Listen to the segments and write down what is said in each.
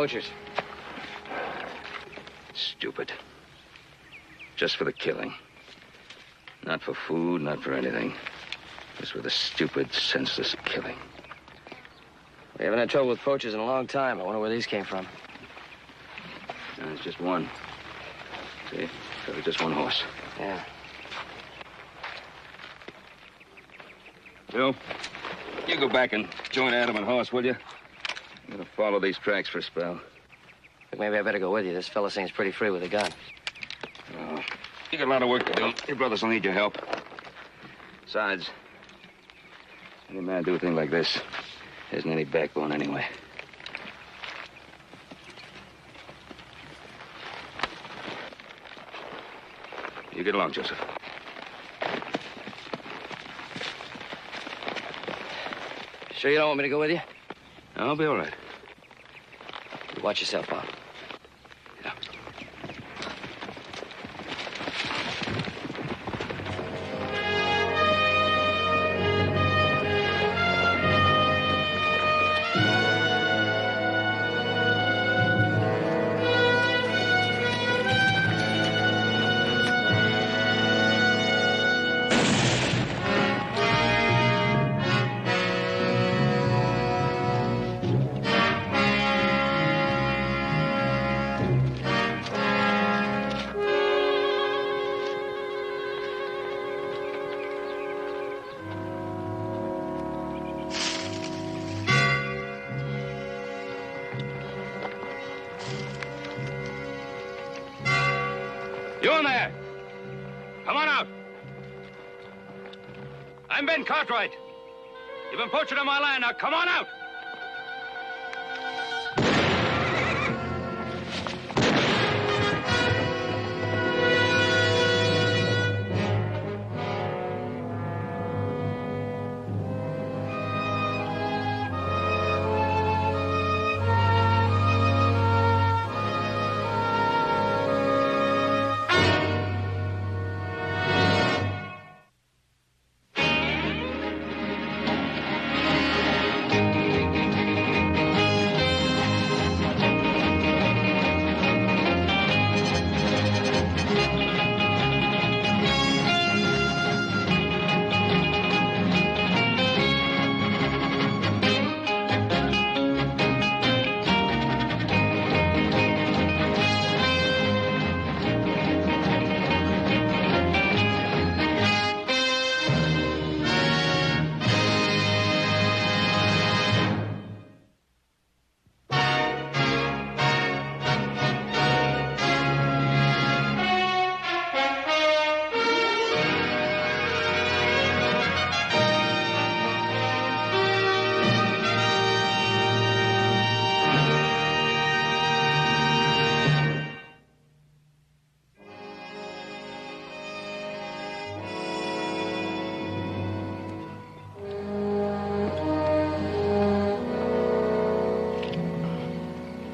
poachers. Stupid. Just for the killing. Not for food, not for anything. Just for the stupid, senseless killing. We haven't had trouble with poachers in a long time. I wonder where these came from. No, it's just one. See? So it's just one horse. Yeah. Bill, you go back and join Adam and Horse, will you? I'm gonna follow these tracks for a spell. Look, maybe I better go with you. This fella seems pretty free with a gun. Oh, you got a lot of work to do. Your brothers will need your help. Besides, any man do a thing like this isn't any backbone anyway. You get along, Joseph. Sure you don't want me to go with you? I'll be all right. You watch yourself, Bob. Yeah. You in there! Come on out! I'm Ben Cartwright. You've been poaching on my land. Now come on out!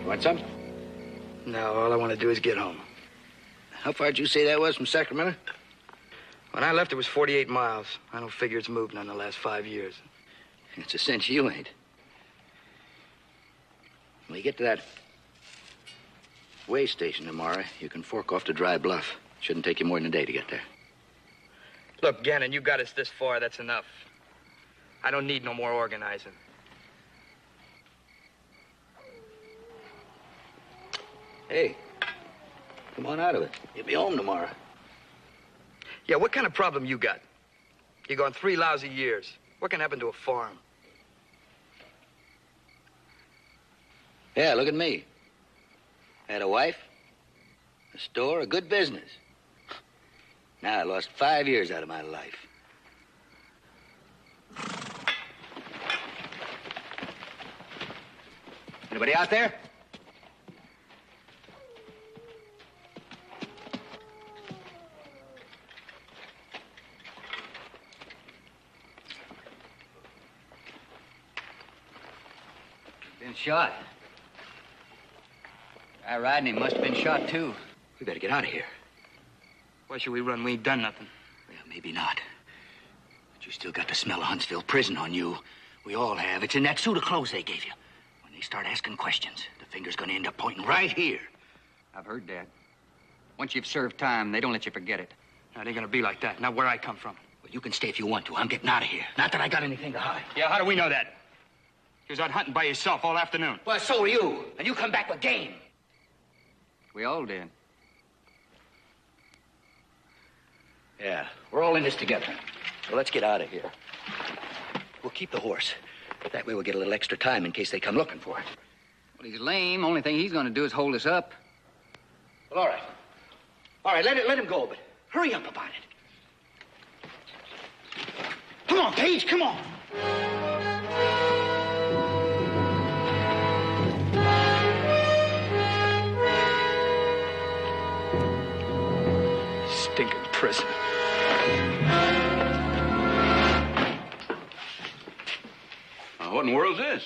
Want some? No, all I want to do is get home. How far did you say that was from Sacramento? When I left, it was 48 miles. I don't figure it's moved none in the last 5 years. It's a cinch you ain't. When you get to that way station tomorrow, you can fork off to Dry Bluff. Shouldn't take you more than a day to get there. Look, Gannon, you got us this far. That's enough. I don't need no more organizing. Hey, come on out of it. You'll be home tomorrow. Yeah, what kind of problem you got? You're gone 3 lousy years. What can happen to a farm? Yeah, look at me. Had a wife, a store, a good business. Now I lost 5 years out of my life. Anybody out there? Been shot. Guy riding him must have been shot, too. We better get out of here. Why should we run? We ain't done nothing. Well, maybe not. But you still got the smell of Huntsville prison on you. We all have. It's in that suit of clothes they gave you. When they start asking questions, the finger's gonna end up pointing right here. I've heard that. Once you've served time, they don't let you forget it. Now, it ain't gonna be like that. Not where I come from. Well, you can stay if you want to. I'm getting out of here. Not that I got anything to hide. Yeah, how do we know that? You was out hunting by yourself all afternoon. Well, so were you. And you come back with game. We all did. Yeah, we're all in this together. So let's get out of here. We'll keep the horse. That way we'll get a little extra time in case they come looking for it. Well, he's lame. Only thing he's going to do is hold us up. Well, all right. All right, let him go, but hurry up about it. Come on, Paige, come on. Stinking prison. What in the world's this?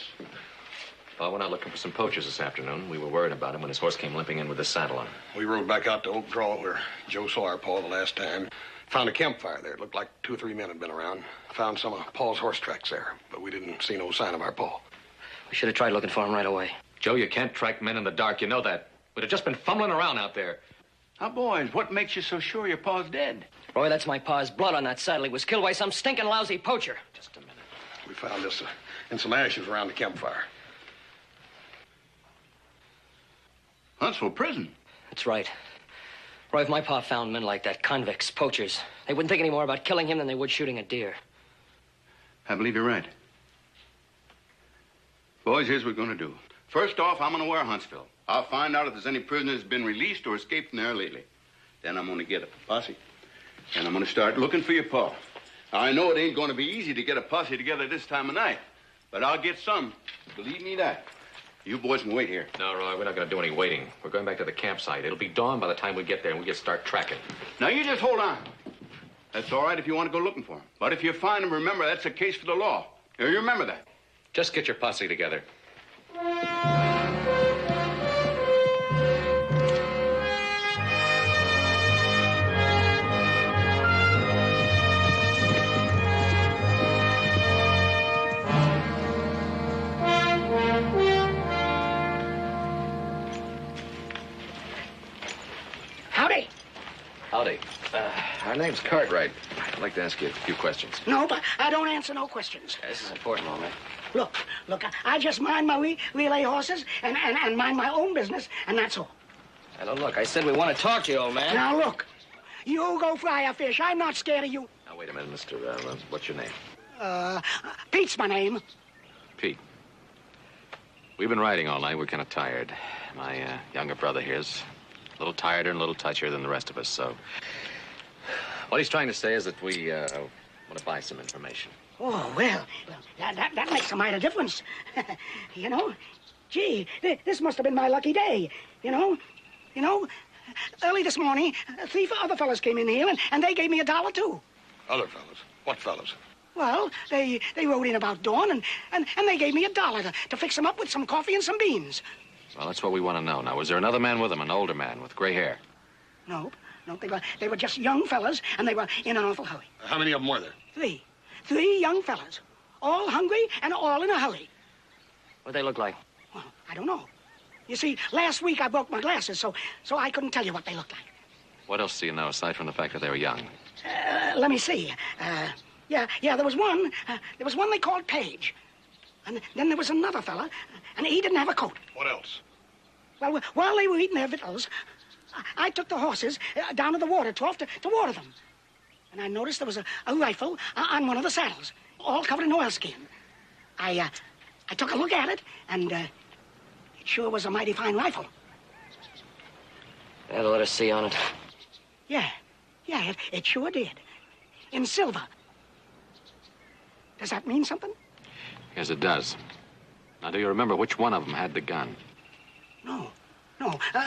Well, I went out looking for some poachers this afternoon. We were worried about him when his horse came limping in with his saddle on. We rode back out to Oak Draw where Joe saw our Paul the last time. Found a campfire there. It looked like 2 or 3 men had been around. Found some of Paul's horse tracks there, but we didn't see no sign of our Paul. We should have tried looking for him right away. Joe, you can't track men in the dark. You know that. We'd have just been fumbling around out there. Now, boys, what makes you so sure your pa's dead? Roy, that's my pa's blood on that saddle. He was killed by some stinking lousy poacher. Just a minute. We found this in some ashes around the campfire. Huntsville prison. That's right. Roy, if my pa found men like that, convicts, poachers, they wouldn't think any more about killing him than they would shooting a deer. I believe you're right. Boys, here's what we're going to do. First off, I'm going to wire Huntsville. I'll find out if there's any prisoners been released or escaped from there lately. Then I'm going to get a posse. And I'm going to start looking for your pa. Now, I know it ain't going to be easy to get a posse together this time of night, but I'll get some. Believe me that. You boys can wait here. No, Roy, we're not going to do any waiting. We're going back to the campsite. It'll be dawn by the time we get there, and we can start tracking. Now, you just hold on. That's all right if you want to go looking for him. But if you find him, remember, that's a case for the law. You remember that. Just get your posse together. Howdy. Howdy. Our name's Cartwright. I'd like to ask you a few questions. No, but I don't answer no questions. This is important, all right. Look, I just mind my relay horses and mind my own business, and that's all. Now, don't look. I said we want to talk to you, old man. Now, look, you go fry a fish. I'm not scared of you. Now, wait a minute, Mr. What's your name? Pete's my name. Pete. We've been riding all night. We're kind of tired. My younger brother here's a little tireder and a little touchier than the rest of us, so... What he's trying to say is that we want to buy some information. Oh, well, that makes a mite of difference. You know, gee, this must have been my lucky day. You know, early this morning, 3 other fellas came in here, and they gave me $1, too. Other fellas? What fellas? Well, they rode in about dawn, and they gave me $1 to fix them up with some coffee and some beans. Well, that's what we want to know. Now, was there another man with him, an older man with gray hair? Nope, they were just young fellas, and they were in an awful hurry. How many of them were there? 3. 3 young fellas, all hungry and all in a hurry. What'd they look like? Well, I don't know. You see, last week I broke my glasses, so I couldn't tell you what they looked like. What else do you know, aside from the fact that they were young? Let me see. Yeah, there was one. There was one they called Page. And then there was another fella, and he didn't have a coat. What else? Well, while they were eating their victuals, I took the horses down to the water trough to water them. And I noticed there was a rifle on one of the saddles, all covered in oilskin. I took a look at it, and it sure was a mighty fine rifle. They had a letter C on it. Yeah, it sure did. In silver. Does that mean something? Yes, it does. Now, do you remember which one of them had the gun? No.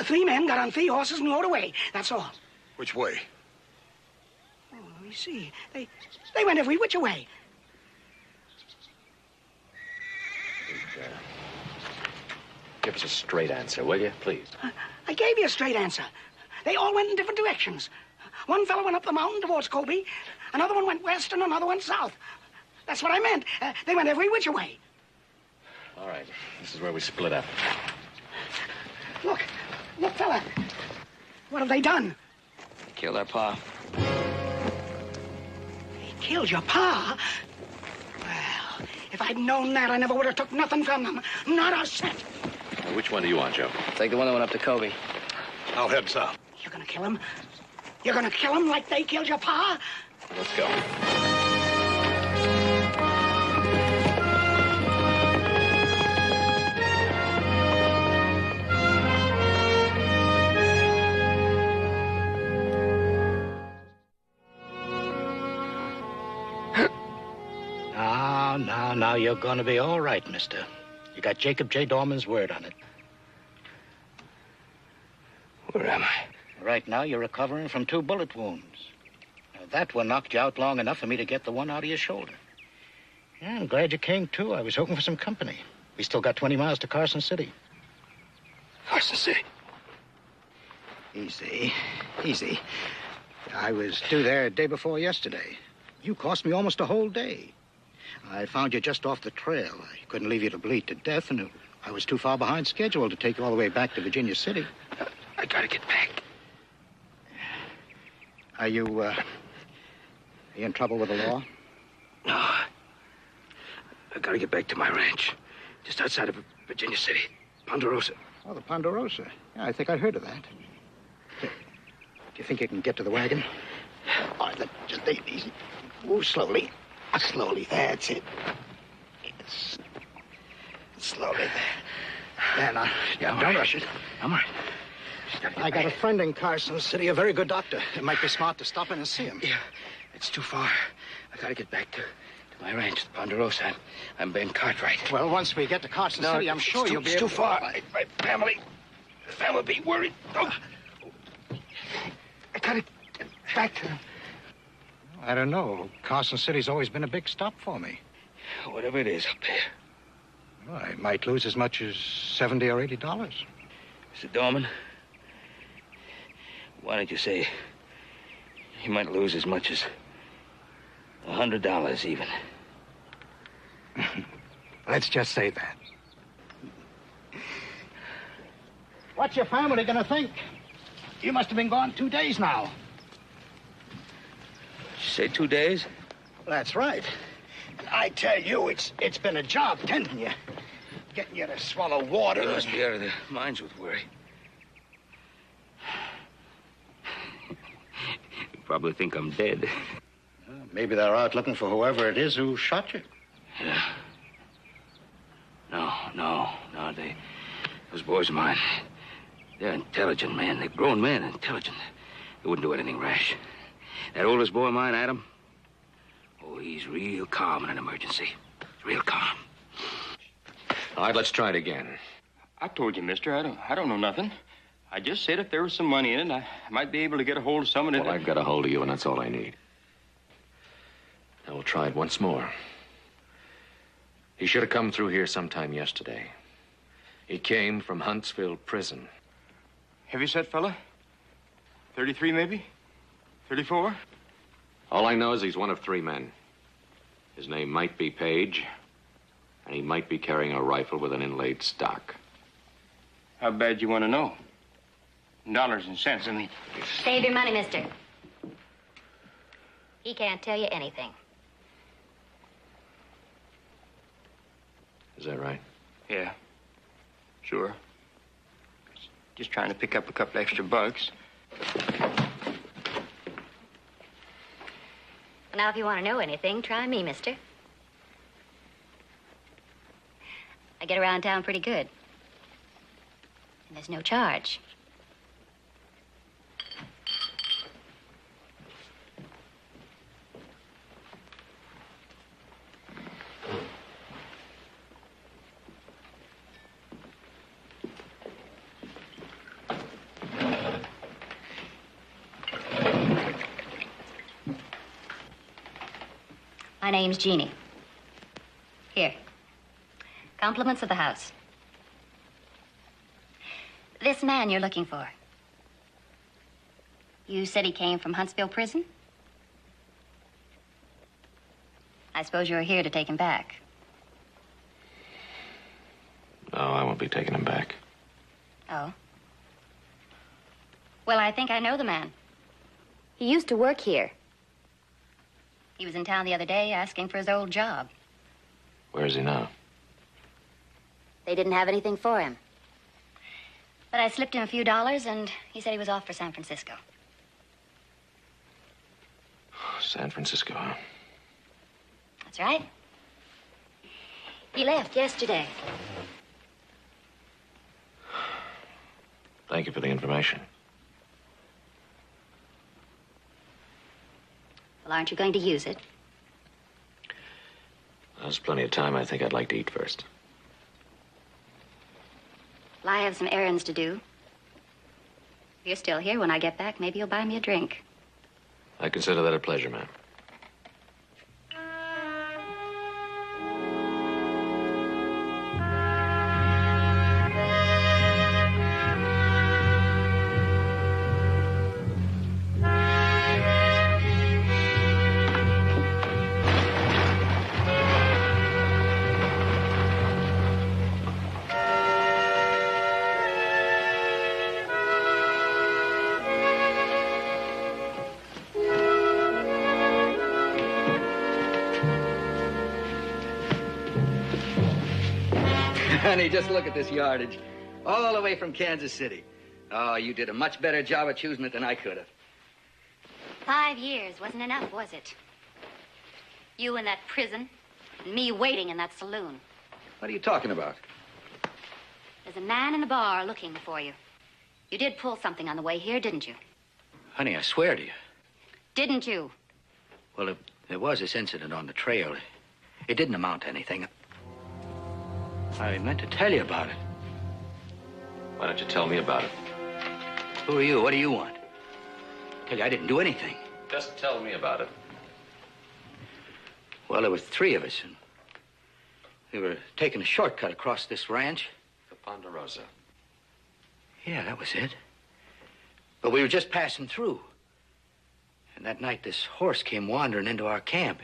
3 men got on 3 horses and rode away. That's all. Which way? Oh, let me see. They went every which way. Give us a straight answer, will you, please? I gave you a straight answer. They all went in different directions. One fellow went up the mountain towards Kobe. Another one went west and another went south. That's what I meant. They went every which way. All right. This is where we split up. fella. What have they done? Killed our pa. They killed your pa? Well, if I'd known that, I never would have took nothing from them. Not a cent. Well, which one do you want, Joe? Take the one that went up to Kobe. I'll head south. You're gonna kill him? You're gonna kill him like they killed your pa? Let's go. Now, you're gonna be all right, mister. You got Jacob J. Dorman's word on it. Where am I? Right now, you're recovering from 2 bullet wounds. Now, that one knocked you out long enough for me to get the one out of your shoulder. Yeah, I'm glad you came, too. I was hoping for some company. We still got 20 miles to Carson City. Carson City. Easy. I was due there day before yesterday. You cost me almost a whole day. I found you just off the trail. I couldn't leave you to bleed to death, and I was too far behind schedule to take you all the way back to Virginia City. I gotta get back. Are you in trouble with the law? No. I gotta get back to my ranch. Just outside of Virginia City. Ponderosa. Oh, the Ponderosa. Yeah, I think I heard of that. Do you think you can get to the wagon? All right, just take it easy. Move slowly. Slowly, that's it. Yes. Slowly, there. There, now. Yeah, don't rush it. I'm all right. I got a friend in Carson City, a very good doctor. It might be smart to stop in and see him. Yeah, it's too far. I gotta get back to my ranch, the Ponderosa. I'm Ben Cartwright. Well, once we get to Carson City, I'm sure you'll be able to... It's too far. My family will be worried. Oh. I gotta get back to them. I don't know. Carson City's always been a big stop for me. Whatever it is up there. Well, I might lose as much as $70 or $80. Mr. Dorman, why don't you say you might lose as much as $100 even? Let's just say that. What's your family gonna think? You must have been gone 2 days now. Did you say 2 days? That's right. And I tell you, it's been a job tending you. Getting you to swallow water. You must be out of their minds with worry. You probably think I'm dead. Maybe they're out looking for whoever it is who shot you. Yeah. No, those boys of mine, they're intelligent men. They're grown men, intelligent. They wouldn't do anything rash. That oldest boy of mine, Adam, oh, he's real calm in an emergency. Real calm. All right, let's try it again. I told you, mister, I don't know nothing. I just said if there was some money in it, I might be able to get a hold of someone. Well, I've got a hold of you, and that's all I need. Now, we'll try it once more. He should have come through here sometime yesterday. He came from Huntsville Prison. Heavyset fella? 33, maybe? 34? All I know is he's one of 3 men. His name might be Page, and he might be carrying a rifle with an inlaid stock. How bad you want to know? Dollars and cents, I mean. Save your money, mister. He can't tell you anything. Is that right? Yeah. Sure. Just trying to pick up a couple extra bucks. Now, if you want to know anything, try me, mister. I get around town pretty good. And there's no charge. My name's Jeannie. Here. Compliments of the house. This man you're looking for. You said he came from Huntsville Prison? I suppose you're here to take him back. No, I won't be taking him back. Oh? Well, I think I know the man. He used to work here. He was in town the other day asking for his old job. Where is he now? They didn't have anything for him. But I slipped him a few dollars, and he said he was off for San Francisco. San Francisco, huh? That's right. He left yesterday. Thank you for the information. Well, aren't you going to use it? There's plenty of time. I think I'd like to eat first. Well, I have some errands to do. If you're still here when I get back, maybe you'll buy me a drink. I consider that a pleasure, ma'am. Honey, just look at this yardage. All the way from Kansas City. Oh, you did a much better job of choosing it than I could have. 5 years wasn't enough, was it? You in that prison, and me waiting in that saloon. What are you talking about? There's a man in the bar looking for you. You did pull something on the way here, didn't you? Honey, I swear to you. Didn't you? Well, there was this incident on the trail. It didn't amount to anything. I meant to tell you about it. Why don't you tell me about it? Who are you? What do you want? Tell you I didn't do anything. Just tell me about it. Well, there was 3 of us, and we were taking a shortcut across this ranch. The Ponderosa. Yeah, that was it. But we were just passing through. And that night, this horse came wandering into our camp.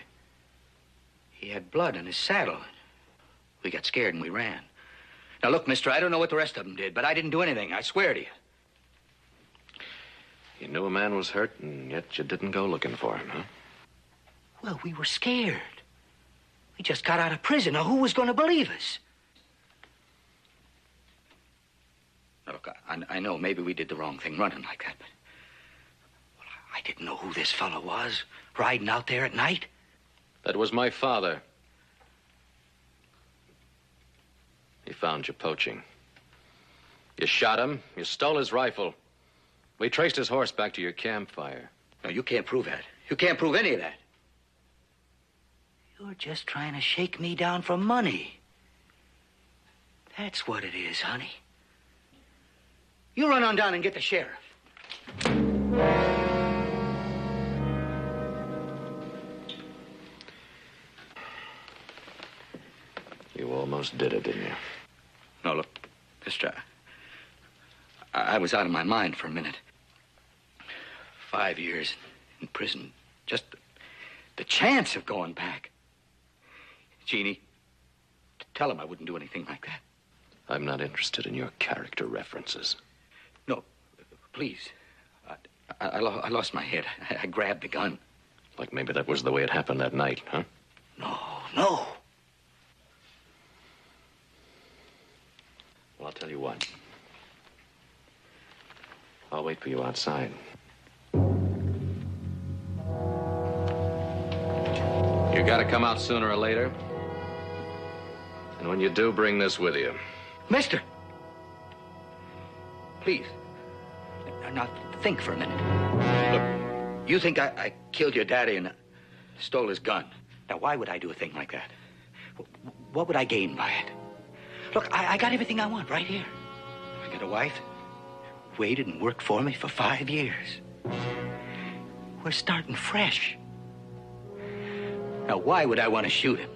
He had blood on his saddle. We got scared and we ran. Now, look, mister, I don't know what the rest of them did, but I didn't do anything. I swear to you. You knew a man was hurt, and yet you didn't go looking for him, huh? Well, we were scared. We just got out of prison. Now, who was going to believe us? Now, look, I know maybe we did the wrong thing running like that, but... Well, I didn't know who this fellow was, riding out there at night. That was my father. He found you poaching. You shot him. You stole his rifle. We traced his horse back to your campfire. No, you can't prove that. You can't prove any of that. You're just trying to shake me down for money. That's what it is, honey. You run on down and get the sheriff. You almost did it, didn't you? No, look, mister, I was out of my mind for a minute. 5 years in prison. Just the chance of going back. Jeannie, tell him I wouldn't do anything like that. I'm not interested in your character references. No, please. I lost my head. I grabbed the gun. Like maybe that was the way it happened that night, huh? No. Well, I'll tell you what. I'll wait for you outside. You gotta come out sooner or later. And when you do, bring this with you. Mister! Please. Now, think for a minute. Look, you think I killed your daddy and stole his gun. Now, why would I do a thing like that? What would I gain by it? Look, I got everything I want right here. I got a wife, waited and worked for me for 5 years. We're starting fresh. Now, why would I want to shoot him?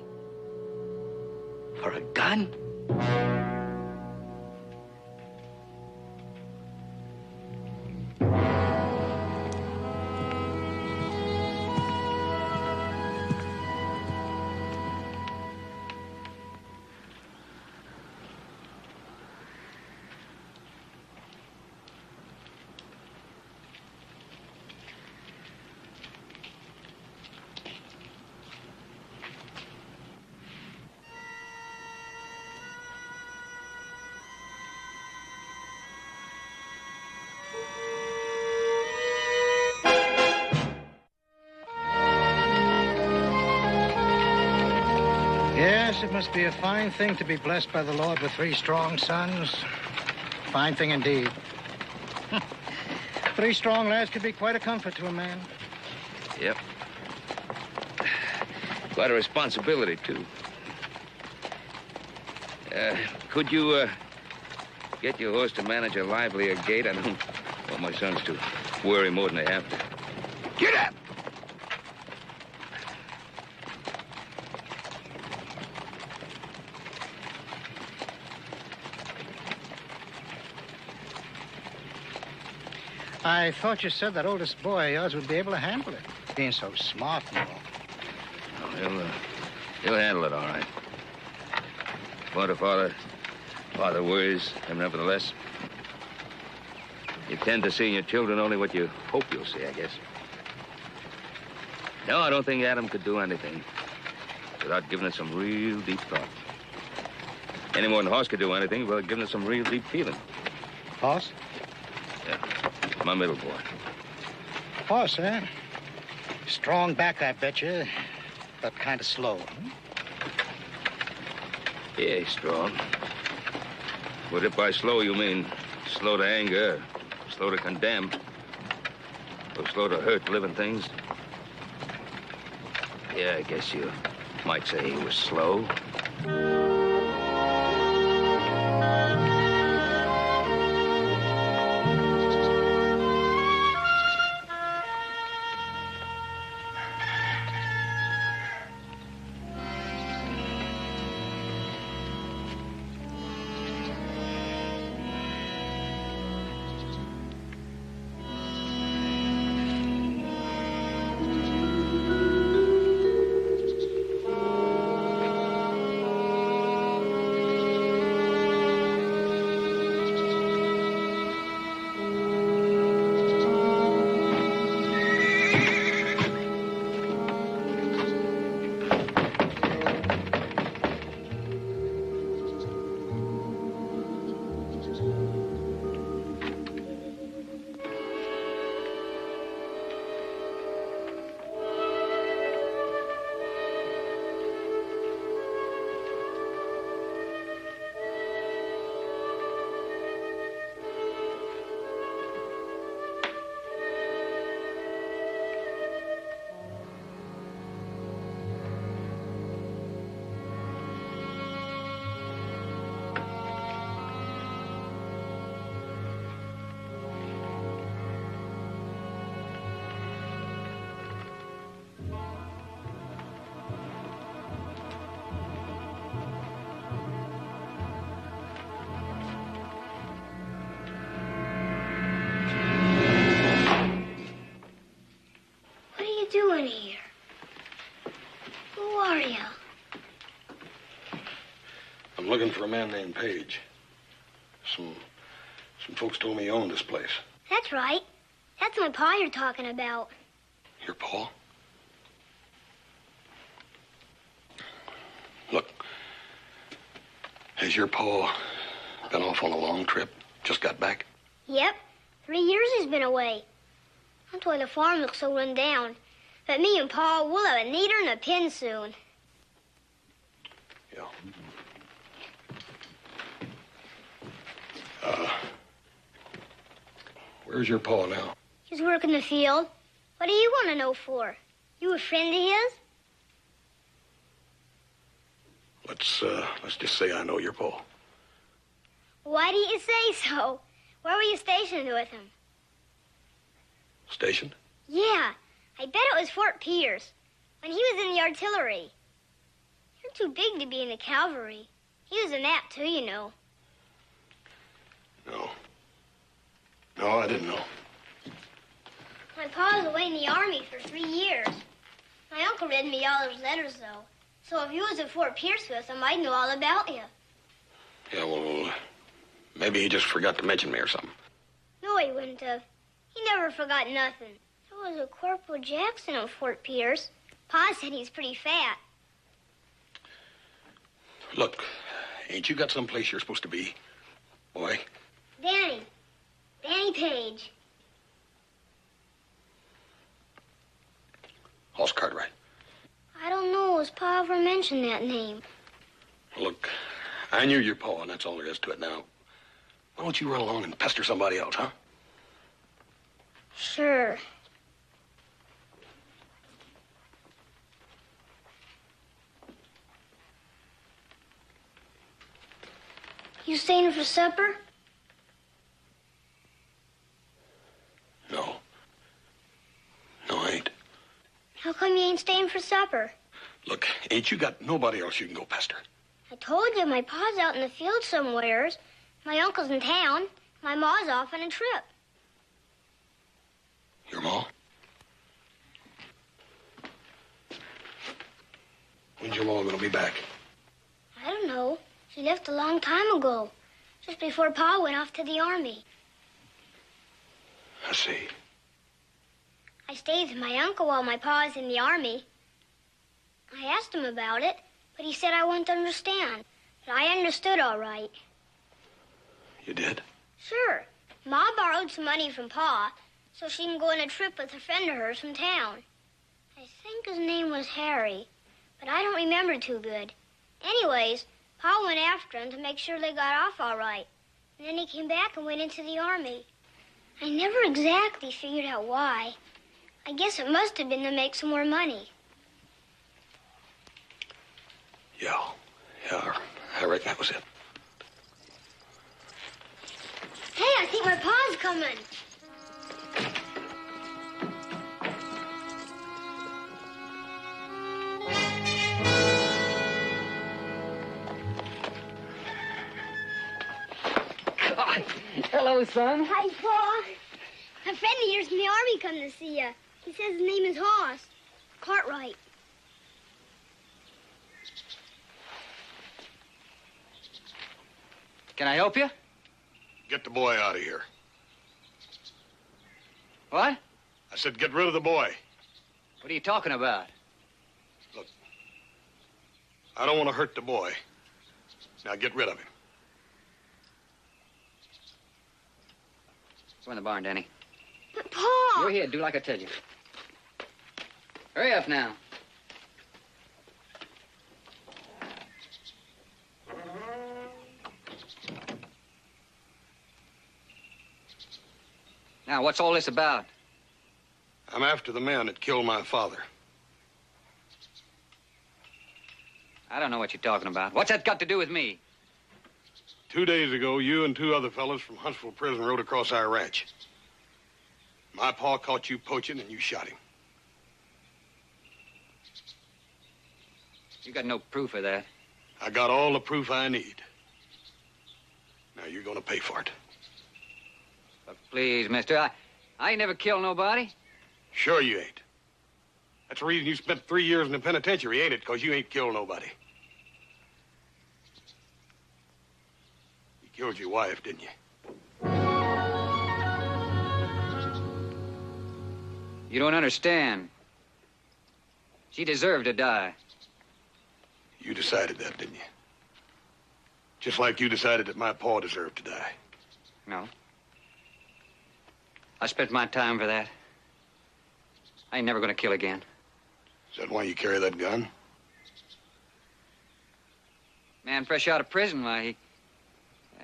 For a gun? Yes, it must be a fine thing to be blessed by the Lord with 3 strong sons. Fine thing indeed. 3 strong lads could be quite a comfort to a man. Yep. Quite a responsibility, too. Could you, get your horse to manage a livelier gait? I don't want my sons to worry more than they have to. Get up! I thought you said that oldest boy of yours would be able to handle it. Being so smart and all. Oh, he'll handle it all right. Father worries him nevertheless. You tend to see in your children only what you hope you'll see, I guess. No, I don't think Adam could do anything without giving it some real deep thought. Any more than Hoss could do anything without giving it some real deep feeling. Hoss? Yeah, my middle boy. Hoss, eh? Strong back, I bet you, but kind of slow. Yeah, he's strong. But if by slow you mean slow to anger, slow to condemn, or slow to hurt living things, yeah, I guess you might say he was slow. Doing here? Who are you? I'm looking for a man named Page. Some folks told me you owned this place. That's right. That's my pa you're talking about. Your pa? Look, has your pa been off on a long trip? Just got back? Yep. 3 years he's been away. That's why the farm looks so run down. But me and Pa, we'll have a neater and a pin soon. Yeah. Where's your pa now? He's working the field. What do you want to know for? You a friend of his? Let's just say I know your pa. Why do you say so? Where were you stationed with him? Stationed? Yeah. I bet it was Fort Pierce, when he was in the artillery. You're too big to be in the cavalry. He was in that, too, you know. No, I didn't know. My pa was away in the army for 3 years. My uncle read me all his letters, though. So if you was at Fort Pierce with him, I'd know all about you. Yeah, well, maybe he just forgot to mention me or something. No, he wouldn't have. He never forgot nothing. There was a Corporal Jackson at Fort Pierce. Pa said he's pretty fat. Look, ain't you got someplace you're supposed to be, boy? Danny Page. Hoss Cartwright. I don't know. Has Pa ever mentioned that name? Look, I knew your paw, and that's all there is to it now. Why don't you run along and pester somebody else, huh? Sure. You staying for supper? No. No, I ain't. How come you ain't staying for supper? Look, ain't you got nobody else you can go pester? I told you my pa's out in the field somewheres. My uncle's in town. My ma's off on a trip. Your ma? When's your ma gonna be back? I don't know. She left a long time ago, just before Pa went off to the army. I see. I stayed with my uncle while my pa was in the army. I asked him about it, but he said I wouldn't understand. But I understood all right. You did? Sure. Ma borrowed some money from Pa so she can go on a trip with a friend of hers from town. I think his name was Harry, but I don't remember too good. Anyways, Pa went after him to make sure they got off all right. And then he came back and went into the army. I never exactly figured out why. I guess it must have been to make some more money. Yeah, I reckon that was it. Hey, I think my pa's coming. Hello, son. Hi, Pa. A friend of yours from the army come to see you. He says his name is Hoss. Cartwright. Can I help you? Get the boy out of here. What? I said get rid of the boy. What are you talking about? Look, I don't want to hurt the boy. Now get rid of him. Go in the barn, Danny. But, Pa! You're here. Do like I tell you. Hurry up now. Now, what's all this about? I'm after the man that killed my father. I don't know what you're talking about. What's that got to do with me? 2 days ago, you and 2 other fellas from Huntsville Prison rode across our ranch. My pa caught you poaching and you shot him. You got no proof of that. I got all the proof I need. Now you're gonna pay for it. But please, mister, I ain't never killed nobody. Sure you ain't. That's the reason you spent 3 years in the penitentiary, ain't it? Because you ain't killed nobody. You killed your wife, didn't you? You don't understand. She deserved to die. You decided that, didn't you? Just like you decided that my pa deserved to die. No. I spent my time for that. I ain't never gonna kill again. Is that why you carry that gun? Man fresh out of prison, why,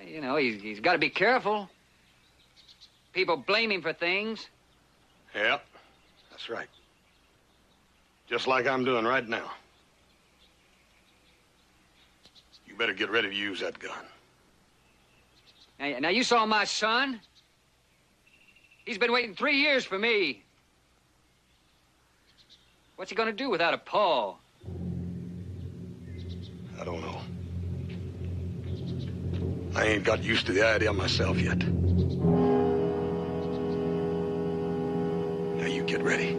he's got to be careful. People blame him for things. Yep, that's right. Just like I'm doing right now. You better get ready to use that gun. Now you saw my son. He's been waiting 3 years for me. What's he gonna do without a paw? I don't know. I ain't got used to the idea myself yet. Now you get ready.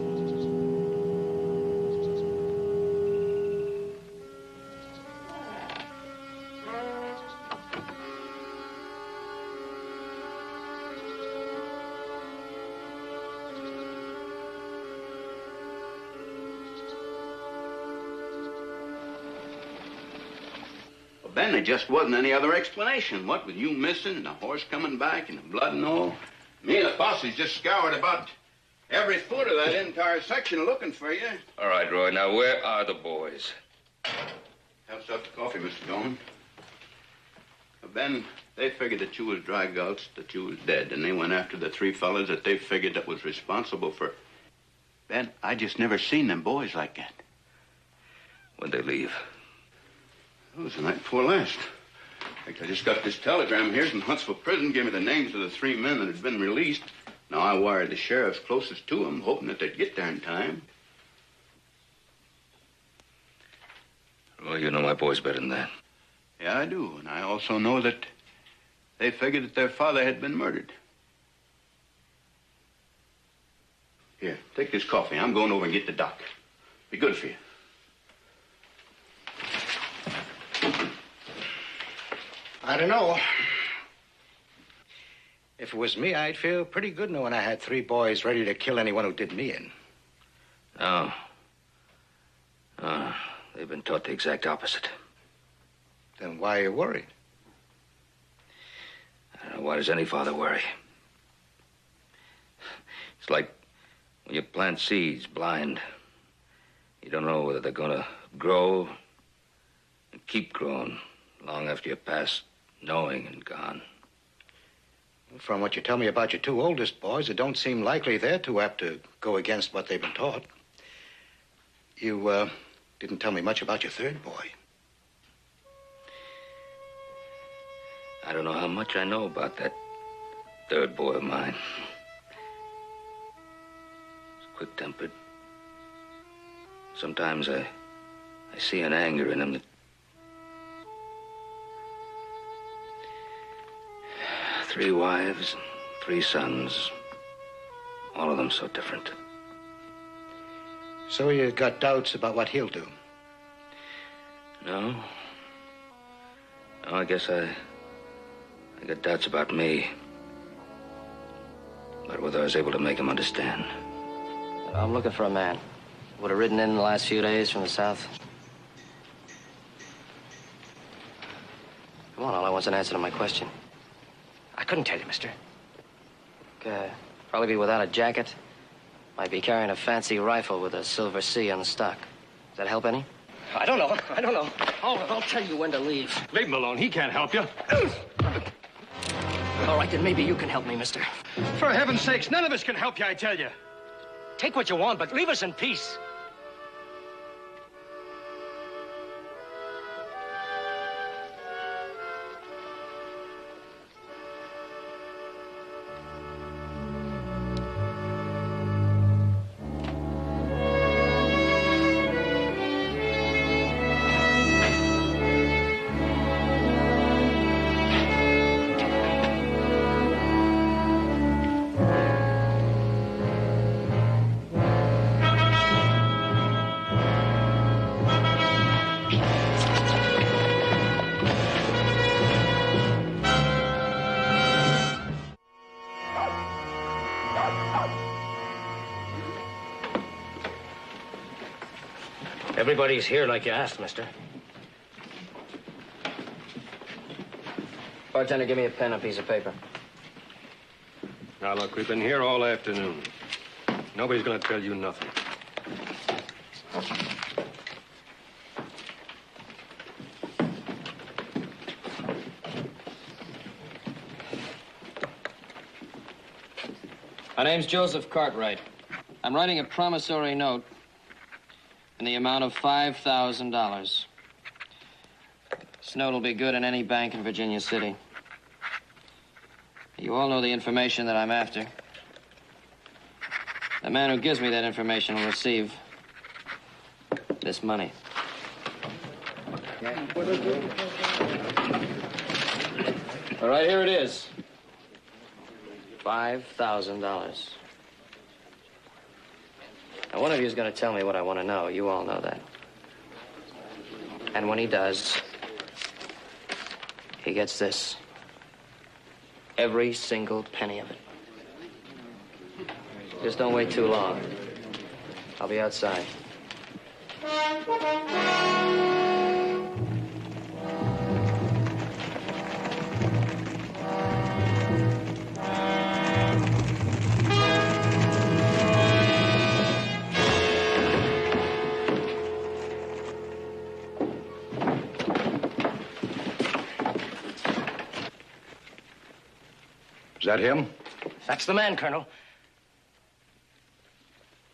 Ben, there just wasn't any other explanation. What with you missing and the horse coming back and the blood and all? Me and the posse's just scoured about every foot of that entire section looking for you. All right, Roy. Now, where are the boys? Have yourself a coffee, Mr. Dolan. Ben, they figured that you was dry gulched, that you was dead, and they went after the three fellas that they figured that was responsible for... Ben, I just never seen them boys like that. When'd they leave? It was the night before last. In fact, I just got this telegram here from Huntsville Prison, gave me the names of the three men that had been released. Now, I wired the sheriffs closest to them, hoping that they'd get there in time. Well, you know my boys better than that. Yeah, I do. And I also know that they figured that their father had been murdered. Here, take this coffee. I'm going over and get the doc. Be good for you. I don't know. If it was me, I'd feel pretty good knowing I had three boys ready to kill anyone who did me in. No. They've been taught the exact opposite. Then why are you worried? I don't know, why does any father worry? It's like when you plant seeds blind. You don't know whether they're gonna grow and keep growing long after you're past knowing and gone. From what you tell me about your two oldest boys, it don't seem likely they're too apt to go against what they've been taught. You, didn't tell me much about your third boy. I don't know how much I know about that third boy of mine. He's quick-tempered. Sometimes I see an anger in him that... Three wives, 3 sons, all of them so different. So you got doubts about what he'll do? No. No, I guess I got doubts about me. But whether I was able to make him understand. I'm looking for a man. Would have ridden in the last few days from the south. Come on, all I want's an answer to my question. I couldn't tell you, mister. Probably be without a jacket. Might be carrying a fancy rifle with a silver C on the stock. Does that help any? I don't know. I'll tell you when to leave. Leave him alone. He can't help you. All right, then maybe you can help me, mister. For heaven's sakes, none of us can help you, I tell you. Take what you want, but leave us in peace. Everybody's here like you asked, mister. Bartender, give me a pen and a piece of paper. Now, look, we've been here all afternoon. Nobody's gonna tell you nothing. My name's Joseph Cartwright. I'm writing a promissory note in the amount of $5,000. This note will be good in any bank in Virginia City. You all know the information that I'm after. The man who gives me that information will receive this money. All right, here it is. $5,000. Now, one of you is going to tell me what I want to know. You all know that. And when he does, he gets this. Every single penny of it. Just don't wait too long. I'll be outside. Is that him? That's the man, Colonel.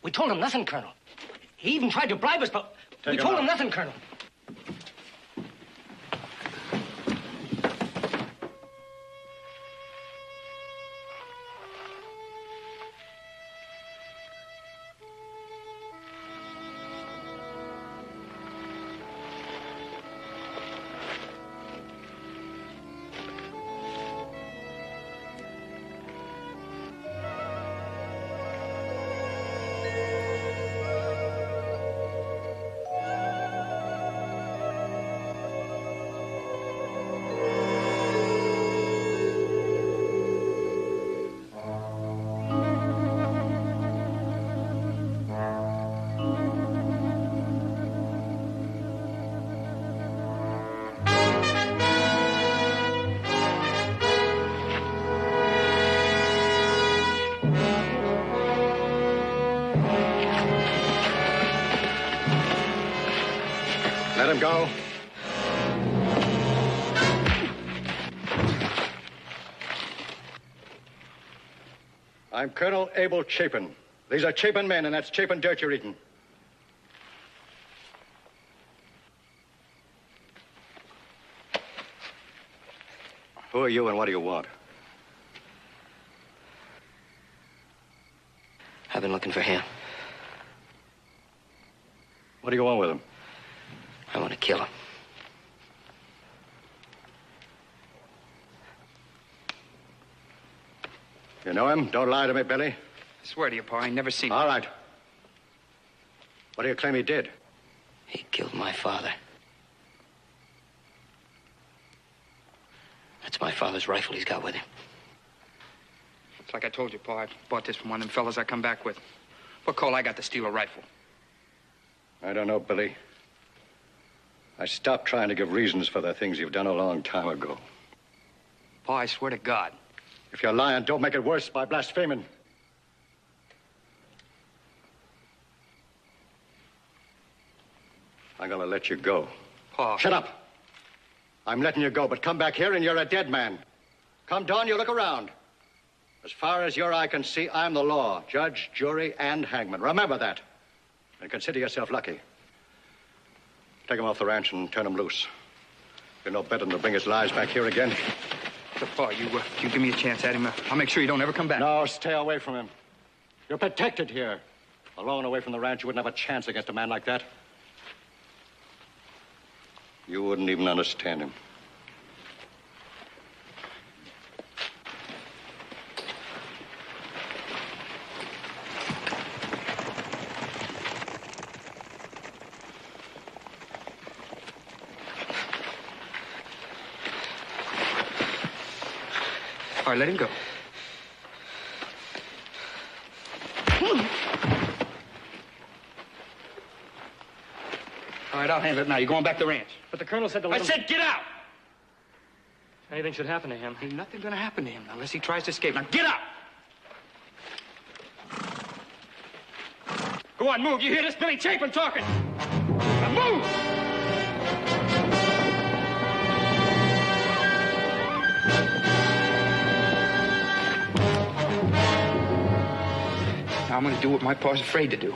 We told him nothing, Colonel. He even tried to bribe us, but we told him nothing, Colonel. Let him go. I'm Colonel Abel Chapin. These are Chapin men, and that's Chapin dirt you're eating. Who are you and what do you want? I've been looking for him. What do you want with him? I want to kill him. You know him? Don't lie to me, Billy. I swear to you, Pa, I never seen him. All right. What do you claim he did? He killed my father. That's my father's rifle he's got with him. It's like I told you, Pa. I bought this from one of them fellas I come back with. What call I got to steal a rifle? I don't know, Billy. I stopped trying to give reasons for the things you've done a long time ago. Pa, I swear to God. If you're lying, don't make it worse by blaspheming. I'm gonna let you go. Pa. Shut up. I'm letting you go, but come back here and you're a dead man. Come dawn, you look around. As far as your eye can see, I'm the law. Judge, jury, and hangman. Remember that. And consider yourself lucky. Take him off the ranch and turn him loose. You're no better than to bring his lies back here again. So, Pa, you give me a chance at him. I'll make sure you don't ever come back. No, stay away from him. You're protected here. Alone away from the ranch, you wouldn't have a chance against a man like that. You wouldn't even understand him. All right, let him go. All right, I'll handle it now. You're going back to the ranch. But the colonel said to let I him... said get out! Anything should happen to him. Ain't nothing gonna happen to him unless he tries to escape. Now get out! Go on, move. You hear this Billy Chapin talking? Now move! Now I'm gonna do what my pa's afraid to do.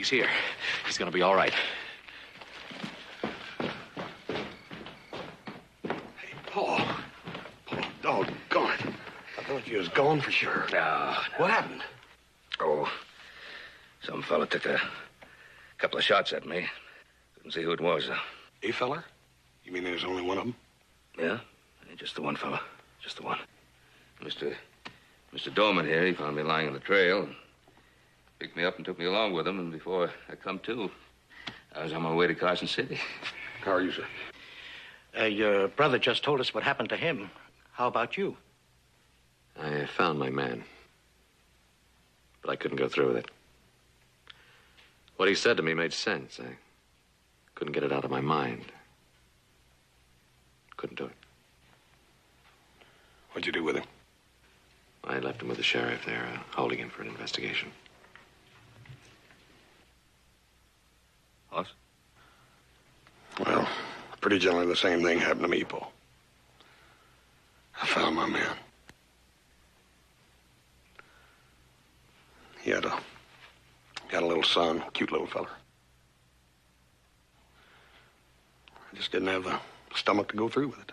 He's here. He's gonna be all right. Paul. Paul, doggone it. I thought you was gone for sure. No. What happened? Oh, some fella took a couple of shots at me. Couldn't see who it was, though. A feller? You mean there's only one of them? Yeah, just the one fella. Just the one. Mr. Dorman here, he found me lying on the trail and picked me up and took me along with him, and before I come to, I was on my way to Carson City. How are you, sir? Your brother just told us what happened to him. How about you? I found my man. But I couldn't go through with it. What he said to me made sense. I couldn't get it out of my mind. Couldn't do it. What'd you do with him? I left him with the sheriff. They're holding him for an investigation. What? Well, pretty generally the same thing happened to me, Paul. I found my man. He had a little son, cute little fella. I just didn't have the stomach to go through with it.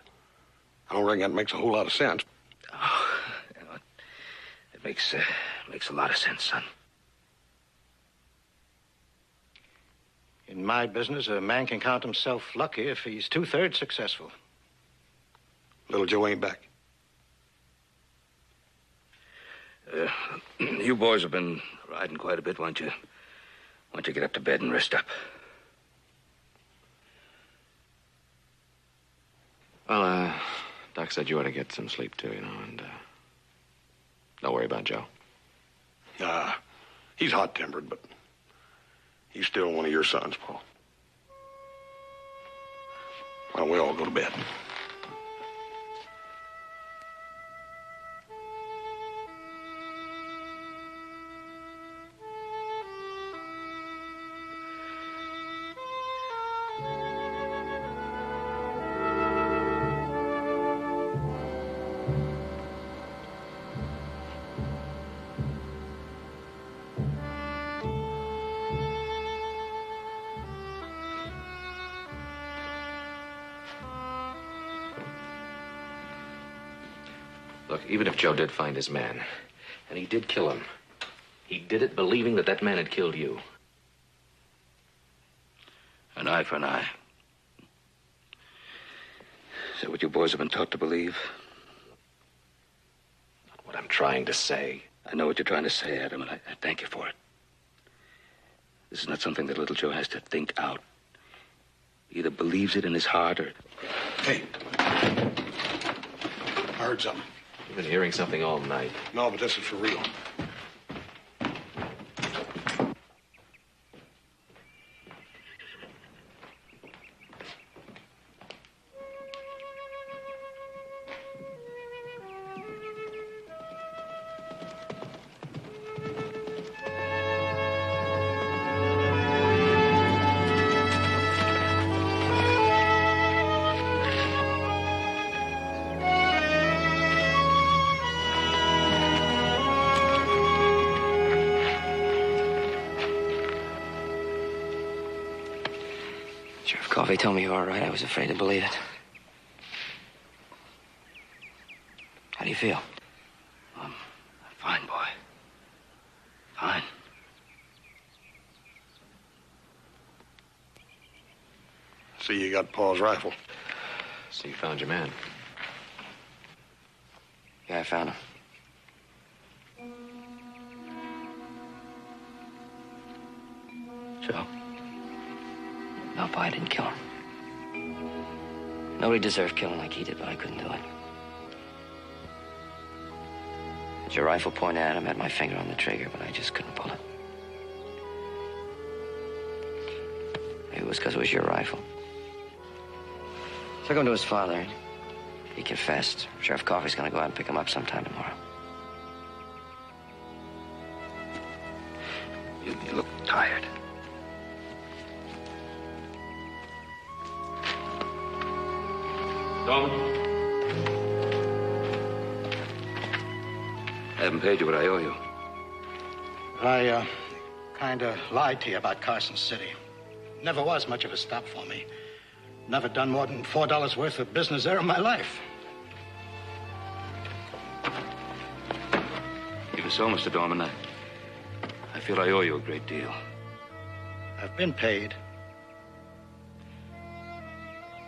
I don't reckon that makes a whole lot of sense. Oh, you know, it makes a lot of sense, son. In my business, a man can count himself lucky if he's 2/3 successful. Little Joe ain't back. You boys have been riding quite a bit. Why don't you get up to bed and rest up? Well, Doc said you ought to get some sleep, too, and don't worry about Joe. He's hot-tempered, but he's still one of your sons, Paul. Why don't we all go to bed? Look, even if Joe did find his man, and he did kill him, he did it believing that that man had killed you. An eye for an eye. Is that what you boys have been taught to believe? Not what I'm trying to say. I know what you're trying to say, Adam, and I thank you for it. This is not something that little Joe has to think out. He either believes it in his heart or... Hey. I heard something. You've been hearing something all night. No, but this is for real. Coffee told me you were all right. I was afraid to believe it. How do you feel? Fine, boy. Fine. See, you got Paul's rifle. So you found your man. Yeah, I found him. Joe? No, Pa, I didn't kill him. Nobody deserved killing like he did, but I couldn't do it. Had your rifle pointed at him, had my finger on the trigger, but I just couldn't pull it. Maybe it was because it was your rifle. Took him to his father. He confessed. Sheriff Coffey's gonna go out and pick him up sometime tomorrow. You look tired. Tom? I haven't paid you what I owe you. I kind of lied to you about Carson City. Never was much of a stop for me. Never done more than $4 worth of business there in my life. Even so, Mr. Dorman, I feel I owe you a great deal. I've been paid.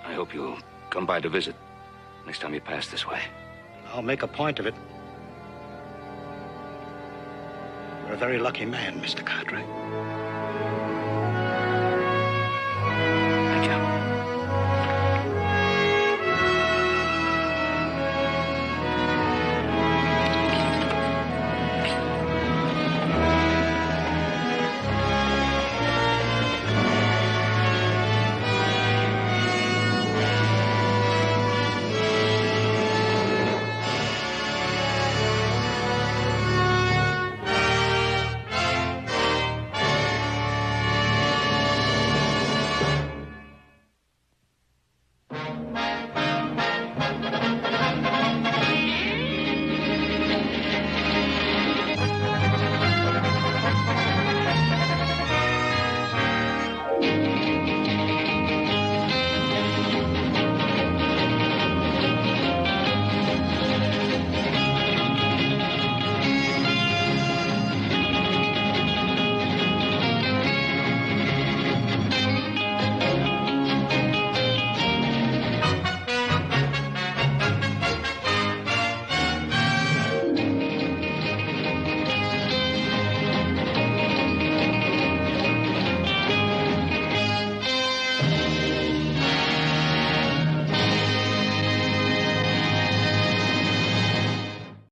I hope you'll come by to visit next time you pass this way. I'll make a point of it. You're a very lucky man, Mr. Cartwright.